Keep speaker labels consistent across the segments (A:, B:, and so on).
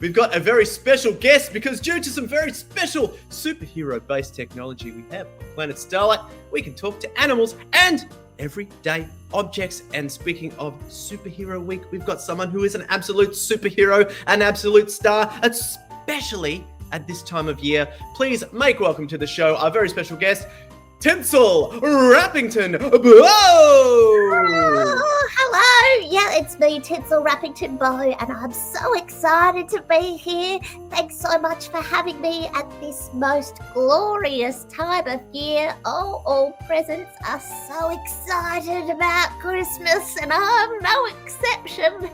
A: We've got a very special guest because due to some very special superhero-based technology we have on planet Starlight, we can talk to animals and everyday objects. And speaking of Superhero Week, we've got someone who is an absolute superhero, an absolute star, especially at this time of year. Please make welcome to the show our very special guest, Tinsel Rappington Bow!
B: Oh, hello! Yeah, it's me, Tinsel Rappington Bow, and I'm so excited to be here. Thanks so much for having me at this most glorious time of year. Oh, all presents are so excited about Christmas, and I'm no exception.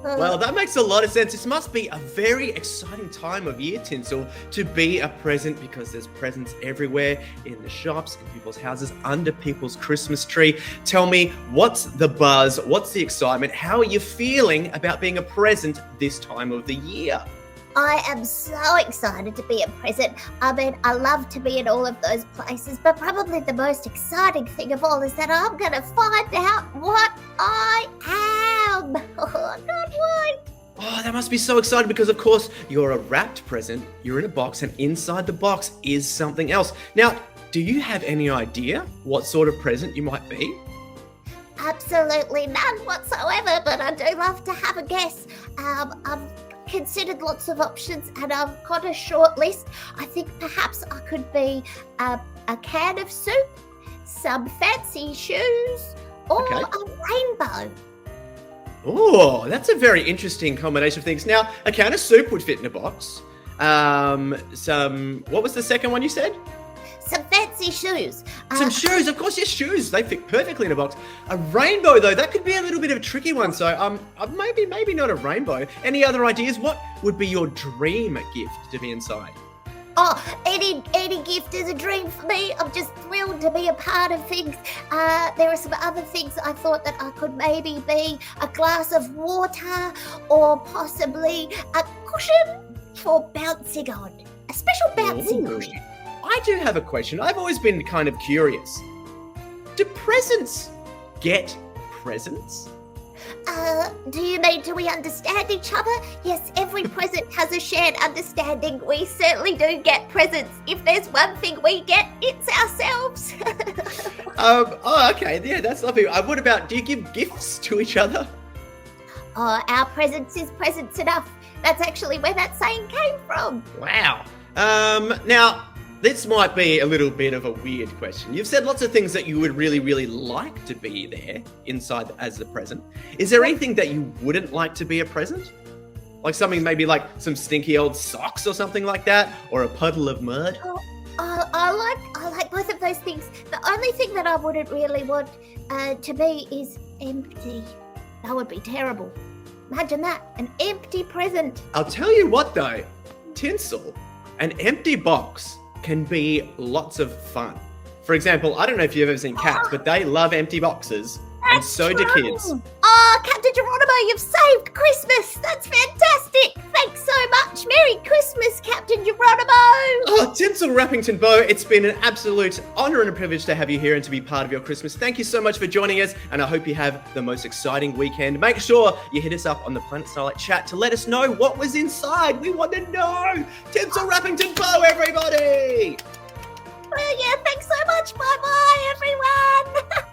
A: Well, that makes a lot of sense. This must be a very exciting time of year, Tinsel, to be a present, because there's presents everywhere in the shops, in people's houses, under people's Christmas tree. Tell me, what's the buzz? What's the excitement? How are you feeling about being a present this time of the year?
B: I am so excited to be a present. I mean, I love to be in all of those places, but probably the most exciting thing of all is that I'm going to find out what I am. Oh, I can't wait.
A: Oh, that must be so exciting because, of course, you're a wrapped present, you're in a box, and inside the box is something else. Now, do you have any idea what sort of present you might be?
B: Absolutely none whatsoever, but I do love to have a guess. I've considered lots of options and I've got a short list. I think perhaps I could be a can of soup, some fancy shoes, or a rainbow.
A: Oh, that's a very interesting combination of things. Now, a can of soup would fit in a box. What was the second one you said?
B: Some fancy shoes.
A: Some shoes, of course, yes, shoes. They fit perfectly in a box. A rainbow, though, that could be a little bit of a tricky one. So, maybe not a rainbow. Any other ideas? What would be your dream gift to be inside?
B: Oh, any gift is a dream for me. I'm just thrilled to be a part of things. There are some other things I thought that I could maybe be a glass of water or possibly a cushion for bouncing on. A special bouncing cushion.
A: I do have a question. I've always been kind of curious. Do presents get presents?
B: Do you mean do we understand each other? Yes, every present has a shared understanding. We certainly do get presents. If there's one thing we get, it's ourselves.
A: Okay. Yeah, that's lovely. What about, do you give gifts to each other?
B: Oh, our presents is presents enough. That's actually where that saying came from.
A: Wow. Now, this might be a little bit of a weird question. You've said lots of things that you would really, really like to be there inside as the present. Is there anything that you wouldn't like to be a present? Like something maybe like some stinky old socks or something like that? Or a puddle of mud?
B: I like both of those things. The only thing that I wouldn't really want to be is empty. That would be terrible. Imagine that, an empty present.
A: I'll tell you what though, Tinsel, an empty box can be lots of fun. For example, I don't know if you've ever seen cats, but they love empty boxes, and so do kids.
B: Oh, Captain Geronimo, you've saved Christmas. That's fantastic. Thanks so much. Merry Christmas, Captain Geronimo.
A: Oh, Tinsel Rappington Bow, it's been an absolute honor and a privilege to have you here and to be part of your Christmas. Thank you so much for joining us, and I hope you have the most exciting weekend. Make sure you hit us up on the Planet Starlight chat to let us know what was inside. We want to know. Tinsel Rappington Bow, everybody.
B: Well, yeah, thanks so much. Bye-bye, everyone.